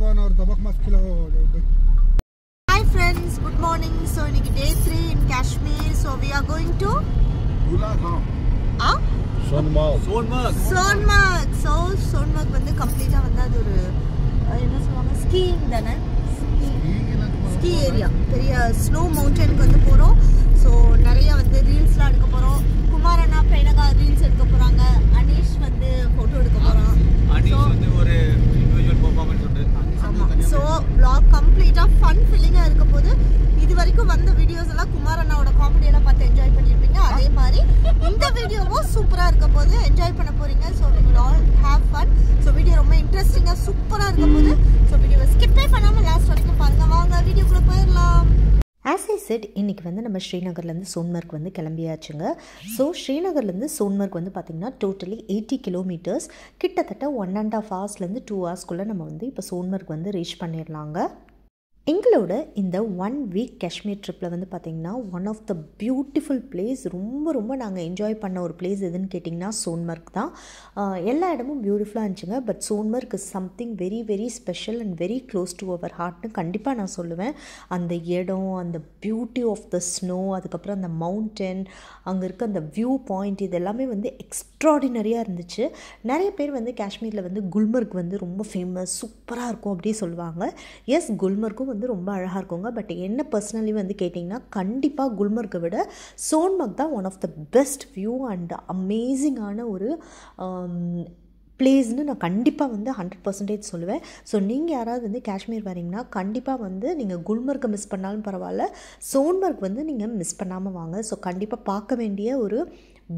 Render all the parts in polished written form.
Hi friends, good morning. So it's day 3 in Kashmir. So we are going to Sonmarg. So Sonmarg வந்து கம்ப்ளீட்டா வந்து அது ஒரு என்ன சொல்வாங்க ஸ்கீயிங் தானே ஸ்கீ ஏரியா பெரிய ஸ்னோ மவுண்டனுக்கு வந்து போறோம். ஸோ நிறைய வந்து ரீல்ஸ்லாம் எடுக்க போறோம். குமார் அண்ணா பிரேனகா ரீல்ஸ் எடுக்க போறாங்க. அனீஷ் வந்து போட்டோ எடுக்க போறான். அனீஷ் வந்து ஒரு இண்டிவிஜுவல் பெர்ஃபார்மன்ஸ் உண்டு. ஆமா. ஸோ vlog கம்ப்ளீட்டா ஃபன் ஃபில்லிங்கா இருக்க போது. இது வரைக்கும் வந்த வீடியோஸ் எல்லாம் குமார் அண்ணாவோட காமெடி எல்லாம் பார்த்து என்ஜாய் பண்ணிருப்பீங்க. அதே மாதிரி இந்த வீடியோவும் சூப்பரா இருக்க போது என்ஜாய் பண்ண போறீங்க. So we will all have fun. So video ரொம்ப இன்ட்ரெஸ்டிங்கா சூப்பரா இருக்க போது. ஸோ வீடியோவை ஸ்கிப்பே பண்ணாம லாஸ்ட் வரைக்கும் பாருங்க. வாங்க வீடியோக்குள்ள போயிடலாம். ஆஸ் ஐ செட் இன்றைக்கி வந்து நம்ம ஸ்ரீநகர்லேருந்து சோன்மர்க் வந்து கிளம்பியாச்சுங்க. ஸோ ஸ்ரீநகர்லேருந்து சோன்மர்க் வந்து பார்த்திங்கன்னா டோட்டலி 80 கிலோமீட்டர்ஸ், கிட்டத்தட்ட 1.5 ஹவர்ஸ்லேருந்து 2 ஹவர்ஸ்க்குள்ளே நம்ம வந்து இப்போ சோன்மர்க் வந்து ரீச் பண்ணிடலாங்க. எங்களோட இந்த 1 வீக் காஷ்மீர் ட்ரிப்பில் வந்து பார்த்திங்கன்னா one of the beautiful place, ரொம்ப நாங்கள் என்ஜாய் பண்ண ஒரு பிளேஸ் எதுன்னு கேட்டிங்கன்னா சோன்மர்க் தான். எல்லா இடமும் பியூட்டிஃபுல்லாக இருந்துச்சுங்க. But Sonamarg is something very special and very close to our ஹார்ட்னு கண்டிப்பாக நான் சொல்லுவேன். அந்த இடம், அந்த பியூட்டி ஆஃப் த ஸ்னோ, அதுக்கப்புறம் அந்த மவுண்டன், அங்கே இருக்க அந்த வியூ பாயிண்ட், இது எல்லாமே வந்து எக்ஸ்ட்ராடினரியாக இருந்துச்சு. நிறைய பேர் வந்து காஷ்மீரில் வந்து குல்மர்க் வந்து ரொம்ப ஃபேமஸ், சூப்பராக இருக்கும் அப்படி சொல்லுவாங்க. எஸ், குல்மர்க்கும் வந்து ரொம்ப அழகாக இருக்குங்க. பட் என்ன பர்சனலி வந்து கேட்டிங்கன்னா கண்டிப்பாக குல்மர்க்கை விட சோன்மர்க் தான் one of the best view and அமேசிங்கான ஒரு பிளேஸ்னு நான் கண்டிப்பாக வந்து 100% சொல்லுவேன். ஸோ நீங்கள் யாராவது வந்து காஷ்மீர் வரீங்கன்னா கண்டிப்பாக வந்து நீங்கள் குல்மர்க்கை மிஸ் பண்ணாலும் பரவாயில்ல, சோன்மர்க் வந்து நீங்கள் மிஸ் பண்ணாமல் வாங்க. ஸோ கண்டிப்பாக பார்க்க வேண்டிய ஒரு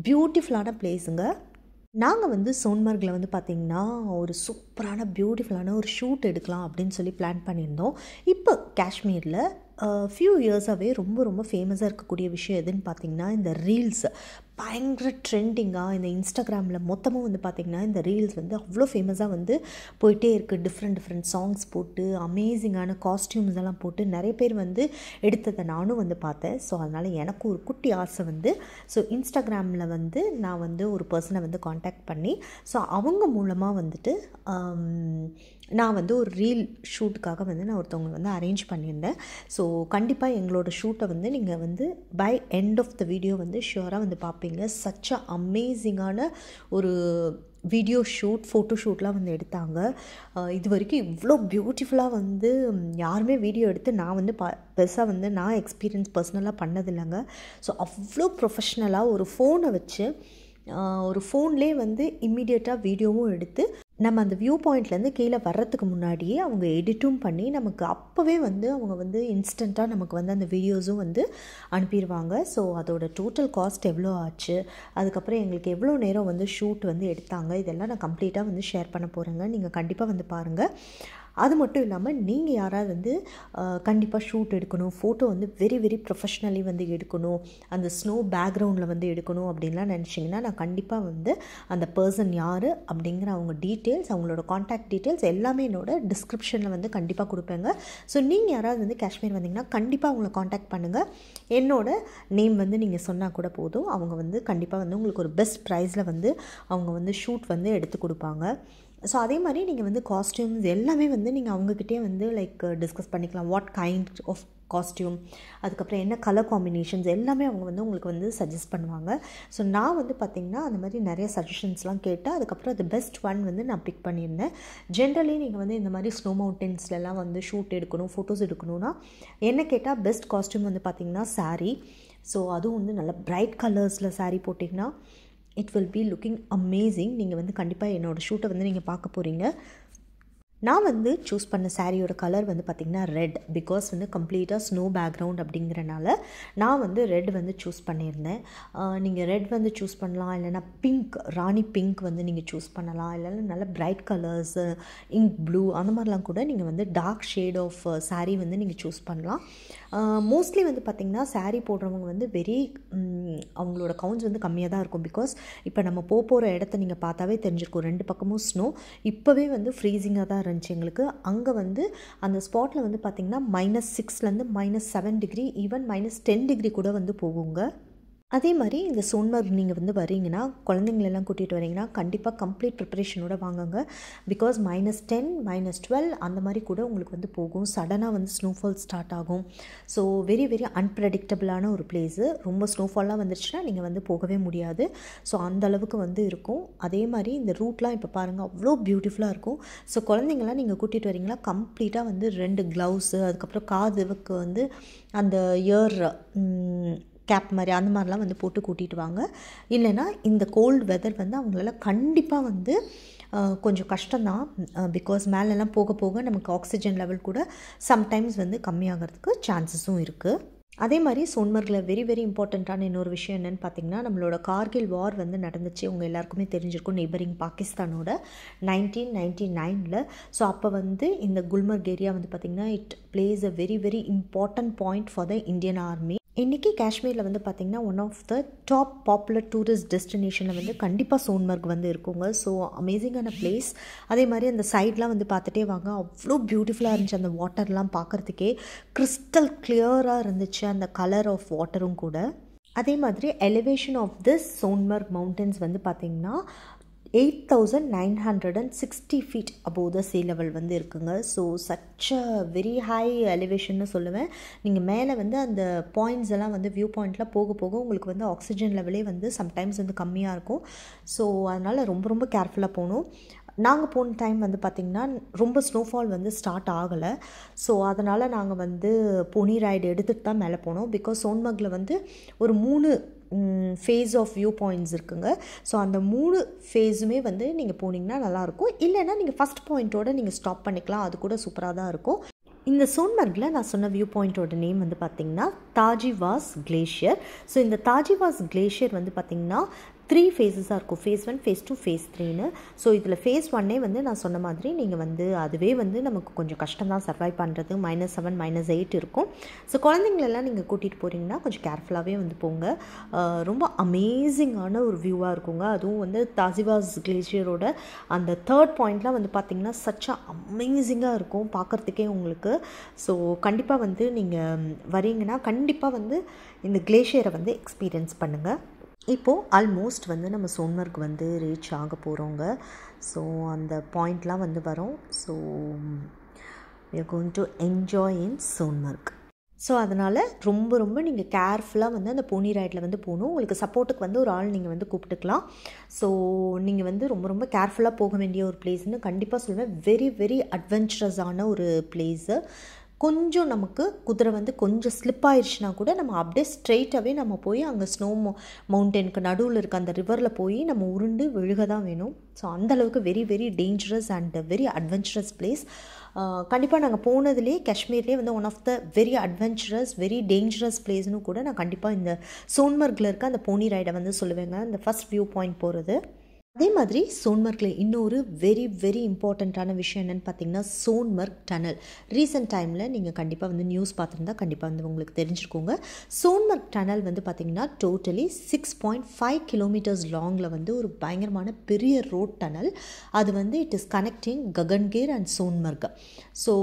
பியூட்டிஃபுல்லான பிளேஸுங்க. நாங்கள் வந்து சோன்மர்கில் வந்து பார்த்திங்கன்னா ஒரு சூப்பரான பியூட்டிஃபுல்லான ஒரு ஷூட் எடுக்கலாம் அப்படின்னு சொல்லி பிளான் பண்ணியிருந்தோம். இப்போ காஷ்மீரில் ஃபியூ இயர்ஸாகவே ரொம்ப ஃபேமஸாக இருக்கக்கூடிய விஷயம் எதுன்னு பார்த்திங்கன்னா இந்த ரீல்ஸ். பயங்கர ட்ரெண்டிங்காக இந்த இன்ஸ்டாகிராமில் மொத்தமும் வந்து பார்த்திங்கன்னா இந்த ரீல்ஸ் வந்து அவ்வளோ ஃபேமஸாக வந்து போயிட்டே இருக்குது. டிஃப்ரெண்ட் சாங்ஸ் போட்டு அமேசிங்கான காஸ்டியூம்ஸ் எல்லாம் போட்டு நிறைய பேர் வந்து எடுத்ததை நானும் வந்து பார்த்தேன். ஸோ அதனால் எனக்கு ஒரு குட்டி ஆசை வந்து, ஸோ இன்ஸ்டாகிராமில் வந்து நான் வந்து ஒரு பர்சனை வந்து காண்டாக்ட் பண்ணி, ஸோ அவங்க மூலமாக வந்துட்டு நான் வந்து ஒரு ரீல் ஷூட்டுக்காக வந்து நான் ஒருத்தவங்க வந்து அரேஞ்ச் பண்ணியிருந்தேன். ஸோ கண்டிப்பாக எங்களோட ஷூட்டை வந்து நீங்கள் வந்து by end of the video வந்து ஷியோராக வந்து பார்ப்பீங்க. சச் அ அமேசிங்கான ஒரு வீடியோ ஷூட், ஃபோட்டோ ஷூட்லாம் வந்து எடுத்தாங்க. இது வரைக்கும் இவ்வளோ பியூட்டிஃபுல்லாக வந்து யாருமே வீடியோ எடுத்து நான் வந்து பெருசாக வந்து நான் எக்ஸ்பீரியன்ஸ் பர்சனலாக பண்ணதில்லைங்க. ஸோ அவ்வளோ ப்ரொஃபஷ்னலாக ஒரு ஃபோனை வச்சு ஒரு ஃபோன்லேயே வந்து இம்மிடியேட்டாக வீடியோவும் எடுத்து நம்ம அந்த வியூ பாயிண்ட்லேருந்து கீழே வர்றதுக்கு முன்னாடியே அவங்க எடிட்டும் பண்ணி நமக்கு அப்போவே வந்து அவங்க வந்து இன்ஸ்டண்ட்டாக நமக்கு வந்து அந்த வீடியோஸும் வந்து அனுப்பிடுவாங்க. ஸோ அதோட டோட்டல் காஸ்ட் எவ்வளோ ஆச்சு, அதுக்கப்புறம் எங்களுக்கு எவ்வளோ நேரம் வந்து ஷூட் வந்து எடுத்தாங்க, இதெல்லாம் நான் கம்ப்ளீட்டாக வந்து ஷேர் பண்ண போகிறேங்க. நீங்கள் கண்டிப்பாக வந்து பாருங்கள். அது மட்டும் இல்லாமல் நீங்கள் யாராவது வந்து கண்டிப்பாக ஷூட் எடுக்கணும், ஃபோட்டோ வந்து வெரி ப்ரொஃபஷ்னலி வந்து எடுக்கணும், அந்த ஸ்னோ பேக்ரவுண்டில் வந்து எடுக்கணும் அப்படின்லாம் நினச்சிங்கன்னா நான் கண்டிப்பாக வந்து அந்த பர்சன் யார் அப்படிங்கிற அவங்க டீட்டெயில்ஸ், அவங்களோட காண்டாக்ட் டீட்டெயில்ஸ் எல்லாமே என்னோட டிஸ்கிரிப்ஷனில் வந்து கண்டிப்பாக கொடுப்பேங்க. ஸோ நீங்கள் யாராவது வந்து காஷ்மீர் வந்தீங்கன்னா கண்டிப்பாக அவங்கள காண்டாக்ட் பண்ணுங்கள். என்னோட நேம் வந்து நீங்கள் சொன்னால் கூட போதும், அவங்க வந்து கண்டிப்பாக வந்து உங்களுக்கு ஒரு பெஸ்ட் ப்ரைஸில் வந்து அவங்க வந்து ஷூட் வந்து எடுத்து கொடுப்பாங்க. ஸோ அதே மாதிரி நீங்கள் வந்து காஸ்டியூம்ஸ் எல்லாமே வந்து நீங்கள் அவங்கக்கிட்டே வந்து லைக் டிஸ்கஸ் பண்ணிக்கலாம். வாட் கைண்ட் ஆஃப் காஸ்டியூம், அதுக்கப்புறம் என்ன கலர் காம்பினேஷன்ஸ் எல்லாமே அவங்க வந்து உங்களுக்கு வந்து சஜஸ்ட் பண்ணுவாங்க. ஸோ நான் வந்து பார்த்திங்கன்னா அந்த மாதிரி நிறைய சஜஷன்ஸ்லாம் கேட்டேன். அதுக்கப்புறம் அது பெஸ்ட் ஒன் வந்து நான் பிக் பண்ணியிருந்தேன். ஜென்ரலி நீங்கள் வந்து இந்த மாதிரி ஸ்னோ மவுண்டன்ஸ்லாம் வந்து ஷூட் எடுக்கணும், ஃபோட்டோஸ் எடுக்கணும்னா என்ன கேட்டால் பெஸ்ட் காஸ்டியூம் வந்து பார்த்திங்கன்னா சாரீ. ஸோ அதுவும் வந்து நல்ல பிரைட் கலர்ஸில் சாரீ போட்டிங்கன்னா it will be looking amazing. நீங்கள் வந்து கண்டிப்பாக என்னோடய ஷூட்டை வந்து நீங்கள் பார்க்க போகிறீங்க. நான் வந்து சூஸ் பண்ண சாரியோட கலர் வந்து பார்த்திங்கன்னா ரெட். பிகாஸ் வந்து கம்ப்ளீட்டாக ஸ்னோ பேக்ரவுண்ட் அப்படிங்கிறனால நான் வந்து ரெட் வந்து சூஸ் பண்ணியிருந்தேன். நீங்கள் ரெட் வந்து சூஸ் பண்ணலாம், இல்லைனா பிங்க், ராணி பிங்க் வந்து நீங்கள் சூஸ் பண்ணலாம், இல்லைன்னா நல்ல பிரைட் கலர்ஸ், இங்க் ப்ளூ, அந்த மாதிரிலாம் கூட நீங்கள் வந்து டார்க் ஷேட் ஆஃப் சாரீ வந்து நீங்கள் சூஸ் பண்ணலாம். மோஸ்ட்லி வந்து பார்த்திங்கன்னா சாரீ போடுறவங்க வந்து அவங்களோட கவுண்ட்ஸ் வந்து கம்மியாக தான் இருக்கும். பிகாஸ் இப்போ நம்ம போகிற இடத்த நீங்கள் பார்த்தாவே தெரிஞ்சிருக்கும், 2 பக்கமும் ஸ்னோ. இப்போவே வந்து ஃப்ரீசிங்காக தான் இருந்துச்சு எங்களுக்கு. அங்கே வந்து அந்த ஸ்பாட்டில் வந்து பார்த்திங்கன்னா -6லேருந்து -7 டிகிரி, ஈவன் -10 டிகிரி கூட வந்து போகுங்க. அதே மாதிரி இந்த சோன்மார்க் நீங்கள் வந்து வரீங்கன்னா, குழந்தைங்களெல்லாம் கூட்டிகிட்டு வரீங்கன்னா கண்டிப்பாக கம்ப்ளீட் ப்ரிப்பரேஷனோட வாங்குங்க. பிகாஸ் -10 -12 அந்த மாதிரி கூட உங்களுக்கு வந்து போகும். சடனாக வந்து ஸ்னோஃபால் ஸ்டார்ட் ஆகும். ஸோ வெரி வெரி அன்பிரடிக்டபிளான ஒரு பிளேஸு. ரொம்ப ஸ்னோஃபால்லாம் வந்துருச்சுன்னா நீங்கள் வந்து போகவே முடியாது. ஸோ அந்தளவுக்கு வந்து இருக்கும். அதே மாதிரி இந்த ரூட்லாம் இப்போ பாருங்கள் அவ்வளோ பியூட்டிஃபுல்லாக இருக்கும். ஸோ குழந்தைங்களாம் நீங்கள் கூட்டிகிட்டு வரீங்களா கம்ப்ளீட்டாக வந்து 2 க்ளவுஸு, அதுக்கப்புறம் காதுக்கு வந்து அந்த இயர் கேப் மாதிரி அந்த மாதிரிலாம் வந்து போட்டு கூட்டிகிட்டு வாங்க. இல்லைனா இந்த கோல்டு வெதர் வந்து அவங்களால கண்டிப்பாக வந்து கொஞ்சம் கஷ்டம்தான். பிகாஸ் மேலெல்லாம் போக போக நமக்கு ஆக்சிஜன் லெவல் கூட சம்டைம்ஸ் வந்து கம்மியாகிறதுக்கு சான்சஸும் இருக்குது. அதே மாதிரி சோன்மார்கில் வெரி வெரி இம்பார்ட்டண்ட்டான இன்னொரு விஷயம் என்னென்னு பார்த்தீங்கன்னா, நம்மளோட கார்கில் வார் வந்து நடந்துச்சு. உங்கள் எல்லாருக்குமே தெரிஞ்சிருக்கும், நெய்பரிங் பாகிஸ்தானோட 1999. ஸோ அப்போ வந்து இந்த குல்மர்க் ஏரியா வந்து பார்த்திங்கன்னா it place a very very important point for the Indian army. இன்றைக்கி காஷ்மீரில் வந்து பார்த்திங்கன்னா one of the top popular tourist டெஸ்டினேஷனில் வந்து கண்டிப்பாக சோன்மார்க் வந்து இருக்குங்க. ஸோ அமேசிங்கான பிளேஸ். அதே மாதிரி அந்த சைட்லாம் வந்து பார்த்துட்டே வாங்க, அவ்வளோ பியூட்டிஃபுல்லாக இருந்துச்சு. அந்த வாட்டர்லாம் பார்க்குறதுக்கே கிறிஸ்டல் கிளியராக இருந்துச்சு, அந்த கலர் ஆஃப் வாட்டரும் கூட. அதே மாதிரி elevation of this Sonmarg mountains வந்து பார்த்திங்கன்னா 8,960 feet above the sea level வந்து இருக்குங்க. So such a very high எலிவேஷன்னு சொல்லுவேன். நீங்கள் மேலே வந்து அந்த பாயிண்ட்ஸ் எல்லாம் வந்து வியூ பாயிண்ட்லாம் போக போக உங்களுக்கு வந்து ஆக்சிஜன் லெவலே வந்து சம்டைம்ஸ் வந்து கம்மியாக இருக்கும். ஸோ அதனால் ரொம்ப ரொம்ப கேர்ஃபுல்லாக போகணும். நாங்கள் போன டைம் வந்து பார்த்திங்கன்னா ரொம்ப ஸ்னோஃபால் வந்து ஸ்டார்ட் ஆகலை. ஸோ அதனால் நாங்கள் வந்து போனி ரைடு எடுத்துகிட்டு தான் மேலே போனோம். பிகாஸ் சோன்மார்கில் வந்து ஒரு 3 ஃபேஸ் ஆஃப் வியூ பாயிண்ட்ஸ் இருக்குங்க. ஸோ அந்த 3 ஃபேஸுமே வந்து நீங்கள் போனீங்கன்னா நல்லாயிருக்கும். இல்லைன்னா நீங்கள் ஃபஸ்ட் பாயிண்ட்டோடு நீங்கள் ஸ்டாப் பண்ணிக்கலாம், அது கூட சூப்பராக தான் இருக்கும். இந்த சோன்மார்கில் நான் சொன்ன வியூ பாயிண்ட்டோட நேம் வந்து பார்த்திங்கன்னா தாஜிவாஸ் கிளேஷியர். ஸோ இந்த தாஜிவாஸ் கிளேஷியர் வந்து பார்த்திங்கன்னா 3 ஃபேஸஸாக இருக்கும். ஃபேஸ் 1, ஃபேஸ் 2, ஃபேஸ் 3ன்னு. ஸோ இதில் ஃபேஸ் 1 வந்து நான் சொன்ன மாதிரி நீங்கள் வந்து அதுவே வந்து நமக்கு கொஞ்சம் கஷ்டம் தான் சர்வைவ் பண்ணுறது. -7 -8 இருக்கும். ஸோ குழந்தைங்களெல்லாம் நீங்கள் கூட்டிகிட்டு போகிறீங்கன்னா கொஞ்சம் கேர்ஃபுல்லாகவே வந்து போங்க. ரொம்ப அமேசிங்கான ஒரு வியூவாக இருக்குங்க. அதுவும் வந்து தாஜிவாஸ் கிளேஷியரோட அந்த 3rd பாயிண்ட்லாம் வந்து பார்த்திங்கன்னா சச்சா அமேசிங்காக இருக்கும் பார்க்குறதுக்கே உங்களுக்கு. ஸோ கண்டிப்பாக வந்து நீங்கள் வரீங்கன்னா கண்டிப்பாக வந்து இந்த கிளேஷியரை வந்து எக்ஸ்பீரியன்ஸ் பண்ணுங்கள். இப்போது ஆல்மோஸ்ட் வந்து நம்ம சோன்மார்க் வந்து ரீச் ஆக போகிறோங்க. ஸோ அந்த பாயிண்ட்லாம் வந்து வரும். So we are going to enjoy in Sonamarg. So அதனால் ரொம்ப ரொம்ப நீங்கள் கேர்ஃபுல்லாக வந்து அந்த போனி ரைடில் வந்து போகணும். உங்களுக்கு சப்போர்ட்டுக்கு வந்து ஒரு ஆள் நீங்கள் வந்து கூப்பிட்டுக்கலாம். ஸோ நீங்கள் வந்து ரொம்ப ரொம்ப கேர்ஃபுல்லாக போக வேண்டிய ஒரு பிளேஸ்ன்னு கண்டிப்பாக சொல்லுவேன். வெரி வெரி அட்வென்ச்சரஸான ஒரு பிளேஸு. கொஞ்சம் நமக்கு குதிரை வந்து கொஞ்சம் ஸ்லிப் ஆயிடுச்சுன்னா கூட நம்ம அப்படியே ஸ்ட்ரெயிட்டாகவே நம்ம போய் அங்கே ஸ்னோ மவுண்டனுக்கு நடுவில் இருக்க அந்த ரிவரில் போய் நம்ம உருண்டு விழுக தான் வேணும். ஸோ அந்தளவுக்கு very very dangerous and very adventurous place. கண்டிப்பாக நாங்கள் போனதுலேயே காஷ்மீர்லேயே வந்து one of the very adventurous very dangerous பிளேஸ்னு கூட நான் கண்டிப்பாக இந்த சோன்மார்கில் இருக்க அந்த போனி ரைடை வந்து சொல்லுவேங்க, இந்த ஃபஸ்ட் வியூ பாயிண்ட் போகிறது. அதே மாதிரி சோன்மார்கில் இன்னொரு வெரி வெரி இம்பார்ட்டண்ட்டான விஷயம் என்னென்னு பார்த்தீங்கன்னா சோன்மார்க் டனல். ரீசெண்ட் டைமில் நீங்கள் கண்டிப்பாக வந்து நியூஸ் பார்த்துருந்தா கண்டிப்பாக வந்து உங்களுக்கு தெரிஞ்சிருக்கோங்க. சோன்மார்க் டனல் வந்து பார்த்திங்கன்னா டோட்டலி 6.5 kilometers லாங்கில் வந்து ஒரு பயங்கரமான பெரிய ரோட் டனல். அது வந்து it is connecting Gagangir and Sonamarg. So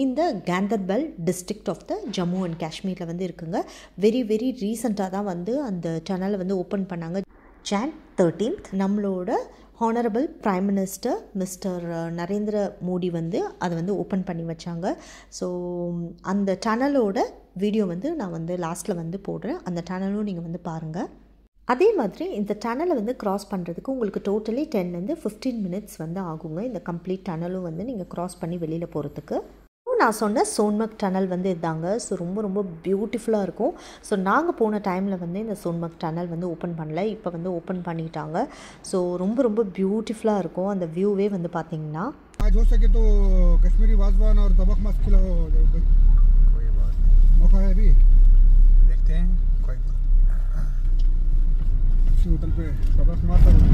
இந்த Ganderbal district of the Jammu and காஷ்மீரில் வந்து இருக்குங்க. வெரி வெரி ரீசெண்டாக தான் வந்து அந்த டனலை வந்து ஓப்பன் பண்ணாங்க. Jan 13th நம்மளோட honourable prime minister mister Narendra Modi வந்து அதை வந்து ஓப்பன் பண்ணி வச்சாங்க. ஸோ அந்த டனலோட வீடியோ வந்து நான் வந்து லாஸ்ட்டில் வந்து போடுறேன். அந்த டனலும் நீங்கள் வந்து பாருங்கள். அதே மாதிரி இந்த டனலை வந்து க்ராஸ் பண்ணுறதுக்கு உங்களுக்கு டோட்டலி 10 to 15 minutes வந்து ஆகுங்க. இந்த கம்ப்ளீட் டனலும் வந்து நீங்கள் க்ராஸ் பண்ணி வெளியில் போகிறதுக்கு. நான் சொன்ன சோன்மார்க் டனல் வந்து இதாங்க. ஸோ ரொம்ப ரொம்ப பியூட்டிஃபுல்லாக இருக்கும். ஸோ நாங்கள் போன டைமில் வந்து இந்த சோன்மார்க் டனல் வந்து ஓப்பன் பண்ணல, இப்போ வந்து ஓப்பன் பண்ணிட்டாங்க. ஸோ ரொம்ப ரொம்ப பியூட்டிஃபுல்லாக இருக்கும் அந்த வியூவே வந்து பார்த்தீங்கன்னா. आज हो सके तो कश्मीरी वाजवान और तबक मस्त खिलाओ, कोई बात नहीं, मौका है अभी, देखते हैं कोई इसी होटल पे तबक मारता हूँ.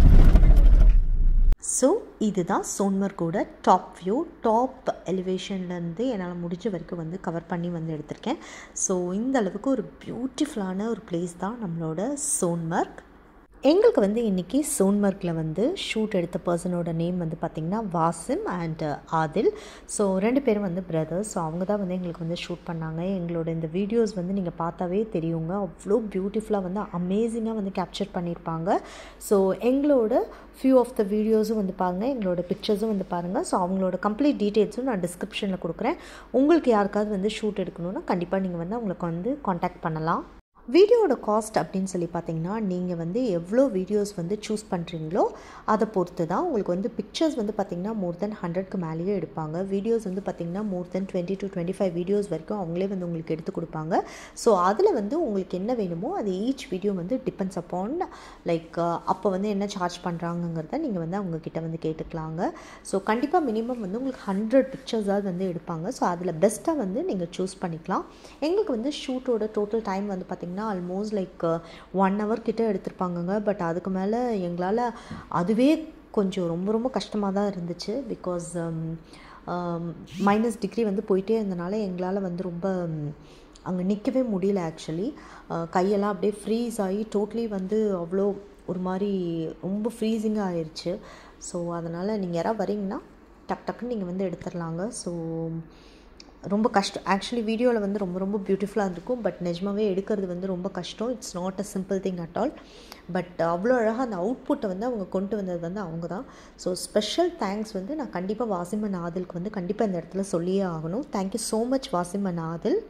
ஸோ இதுதான் சோன்மார்கோட டாப் வியூ. டாப் எலிவேஷன்லேருந்து என்னால் முடிஞ்ச வரைக்கும் வந்து கவர் பண்ணி வந்து எடுத்திருக்கேன். ஸோ இந்த அளவுக்கு ஒரு பியூட்டிஃபுல்லான ஒரு பிளேஸ் தான் நம்மளோட சோன்மார்க். எங்களுக்கு வந்து இன்றைக்கி சோன்மர்கில் வந்து ஷூட் எடுத்த பர்சனோட நேம் வந்து பார்த்திங்கன்னா வாசிம் அண்ட் ஆதில். ஸோ 2 பேரும் வந்து பிரதர்ஸ். ஸோ அவங்க தான் வந்து எங்களுக்கு வந்து ஷூட் பண்ணாங்க. எங்களோட இந்த வீடியோஸ் வந்து நீங்கள் பார்த்தாவே தெரியுங்க, அவ்வளோ பியூட்டிஃபுல்லாக வந்து அமேசிங்காக வந்து கேப்சர் பண்ணியிருப்பாங்க. ஸோ எங்களோட ஃபியூ ஆஃப் த வீடியோஸும் வந்து பாருங்கள், எங்களோட பிக்சர்ஸும் வந்து பாருங்கள். ஸோ அவங்களோட கம்ப்ளீட் டீட்டெயில்ஸும் நான் டிஸ்கிரிப்ஷனில் கொடுக்குறேன். உங்களுக்கு யாருக்காவது வந்து ஷூட் எடுக்கணுன்னா கண்டிப்பாக நீங்கள் வந்து அவங்களுக்கு வந்து காண்டாக்ட் பண்ணலாம். வீடியோட காஸ்ட் அப்படின்னு சொல்லி பார்த்தீங்கன்னா, நீங்கள் வந்து எவ்வளோ வீடியோஸ் வந்து சூஸ் பண்ணுறீங்களோ அதை பொறுத்து தான். உங்களுக்கு வந்து பிக்சர்ஸ் வந்து பார்த்திங்கன்னா மோர் தென் 100க்கு மேலேயே எடுப்பாங்க. வீடியோஸ் வந்து பார்த்திங்கன்னா மோர் தென் 20 to 25 வீடியோஸ் வரைக்கும் அவங்களே வந்து உங்களுக்கு எடுத்து கொடுப்பாங்க. ஸோ அதில் வந்து உங்களுக்கு என்ன வேணுமோ அது ஈச் வீடியோ வந்து டிபெண்ட்ஸ் அப்பான் லைக் அப்போ வந்து என்ன சார்ஜ் பண்ணுறாங்கங்கிறத நீங்கள் வந்து அவங்கக்கிட்ட வந்து கேட்டுக்கலாங்க. ஸோ கண்டிப்பாக மினிமம் வந்து உங்களுக்கு 100 பிக்சர்ஸாவது வந்து எடுப்பாங்க. ஸோ அதில் பெஸ்ட்டாக வந்து நீங்கள் சூஸ் பண்ணிக்கலாம். எங்களுக்கு வந்து ஷூட்டோட டோட்டல் டைம் வந்து பார்த்திங்கன்னா ஆல்மோஸ்ட் லைக் 1 hour கிட்ட எடுத்திருப்பாங்கங்க. பட் அதுக்கு மேலே எங்களால் அதுவே கொஞ்சம் ரொம்ப ரொம்ப கஷ்டமாக தான் இருந்துச்சு. பிகாஸ் -டிகிரி வந்து போயிட்டே இருந்தனால எங்களால் வந்து ரொம்ப அங்கே நிற்கவே முடியல. ஆக்சுவலி கையெல்லாம் அப்படியே ஃப்ரீஸ் ஆகி டோட்டலி வந்து அவ்வளோ ஒரு மாதிரி ரொம்ப ஃப்ரீஸிங்காக ஆயிடுச்சு. ஸோ அதனால் நீங்கள் யாராவது வரீங்கன்னா டக்குன்னு நீங்கள் வந்து எடுத்துடலாங்க. ஸோ ரொம்ப கஷ்டம். ஆக்சுவலி வீடியோவில் வந்து ரொம்ப ரொம்ப பியூட்டிஃபுல்லாக இருக்கும். பட் நிஜமாகவே எடுக்கிறது வந்து ரொம்ப கஷ்டம். It's not a simple thing at all. But அவ்வளோ அழகாக அந்த அவுட்புட்டை வந்து அவங்க கொண்டு வந்தது வந்து அவங்க தான். ஸோ ஸ்பெஷல் தேங்க்ஸ் வந்து நான் கண்டிப்பாக வாசிம் அண்ட் ஆதிலுக்கு வந்து கண்டிப்பாக இந்த இடத்துல சொல்லியே ஆகணும். Thank you so much Wasim and Adil.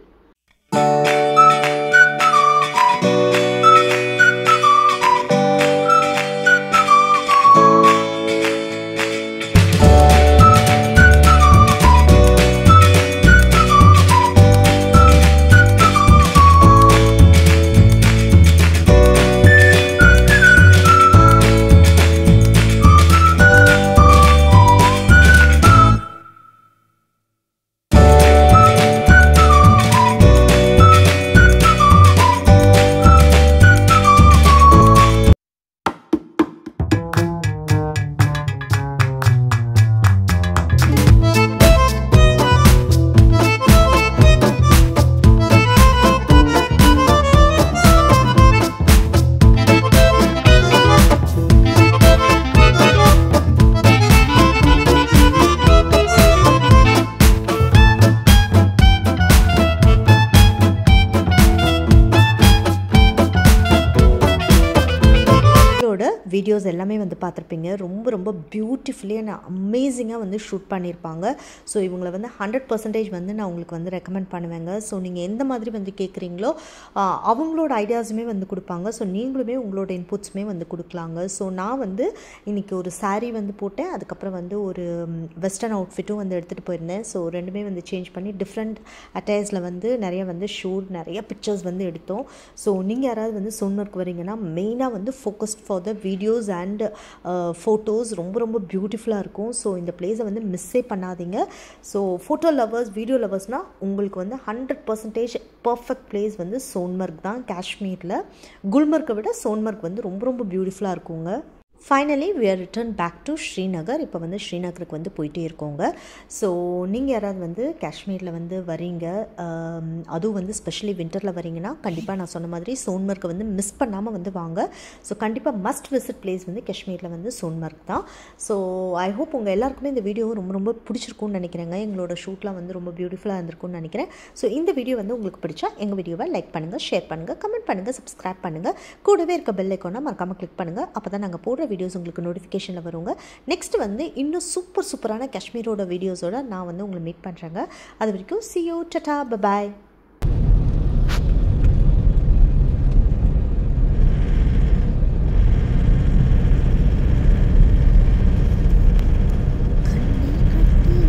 Videos எல்லாமே வந்து பார்த்துருப்பீங்க. ரொம்ப ரொம்ப பியூட்டிஃபுல்லி அண்ட் அமேசிங்காக வந்து ஷூட் பண்ணியிருப்பாங்க. ஸோ இவங்களை வந்து 100% வந்து நான் உங்களுக்கு வந்து ரெக்கமெண்ட் பண்ணுவேங்க. ஸோ நீங்கள் எந்த மாதிரி வந்து கேட்குறீங்களோ அவங்களோட ஐடியாஸுமே வந்து கொடுப்பாங்க. ஸோ நீங்களுமே உங்களோட இன்புட்ஸுமே வந்து கொடுக்கலாங்க. ஸோ நான் வந்து இன்றைக்கி ஒரு சாரீ வந்து போட்டேன். அதுக்கப்புறம் வந்து ஒரு வெஸ்டர்ன் அவுட்ஃபிட்டும் வந்து எடுத்துகிட்டு போயிருந்தேன். ஸோ ரெண்டுமே வந்து சேஞ்ச் பண்ணி டிஃப்ரெண்ட் அட்டையர்ஸில் வந்து நிறைய வந்து ஷூட் நிறைய பிக்சர்ஸ் வந்து எடுத்தோம். ஸோ நீங்கள் யாராவது வந்து சோன்மர்க் வரீங்கன்னா மெயினாக வந்து focused for the videos and photos ரொம்ப ரொம்ப பியூட்டிஃபுல்லாக இருக்கும். ஸோ இந்த பிளேஸை வந்து மிஸ்ஸே பண்ணாதீங்க. ஸோ ஃபோட்டோ லவர்ஸ் வீடியோ லவர்ஸ்னால் உங்களுக்கு வந்து 100% பர்ஃபெக்ட் பிளேஸ் வந்து சோன்மர்க் தான். காஷ்மீரில் குல்மர்க்கை விட சோன்மர்க் வந்து ரொம்ப ரொம்ப பியூட்டிஃபுல்லாக இருக்குங்க. Finally we are returned back to Srinagar. இப்போ வந்து ஸ்ரீநகருக்கு வந்து போயிட்டே இருக்கோங்க. ஸோ நீங்கள் யாராவது வந்து காஷ்மீரில் வந்து வரீங்க, அதுவும் வந்து ஸ்பெஷலி வின்டரில் வரீங்கன்னா கண்டிப்பாக நான் சொன்ன மாதிரி சோன்மர்க்கை வந்து மிஸ் பண்ணாமல் வந்து வாங்க. ஸோ கண்டிப்பாக மஸ்ட் விசிட் பிளேஸ் வந்து காஷ்மீரில் வந்து சோன்மர்க் தான். ஸோ ஐ ஹோப் உங்கள் எல்லாருக்குமே இந்த வீடியோ ரொம்ப ரொம்ப பிடிச்சிருக்கும்னு நினைக்கிறேங்க. எங்களோட ஷூட்லாம் வந்து ரொம்ப பியூட்டிஃபுல்லாக இருந்திருக்கும்னு நினைக்கிறேன். ஸோ இந்த வீடியோ வந்து உங்களுக்கு பிடிச்சா எங்கள் வீடியோவை லைக் பண்ணுங்கள், ஷேர் பண்ணுங்கள், கமெண்ட் பண்ணுங்கள், சப்ஸ்கிரைப் பண்ணுங்கள். கூடவே இருக்க பெல் ஐக்கானை மறக்காமல் கிளிக் பண்ணுங்கள். அப்போ தான் நாங்கள் போடுற வீடியோஸ் உங்களுக்கு நோட்டிஃபிகேஷனில் வருங்க. நெக்ஸ்ட் வந்து இன்னும் சூப்பரான காஷ்மீரோட வீடியோஸோட நான் வந்து உங்களை மீட் பண்ணுறேங்க. அது வரைக்கும் see you, tata, bye bye.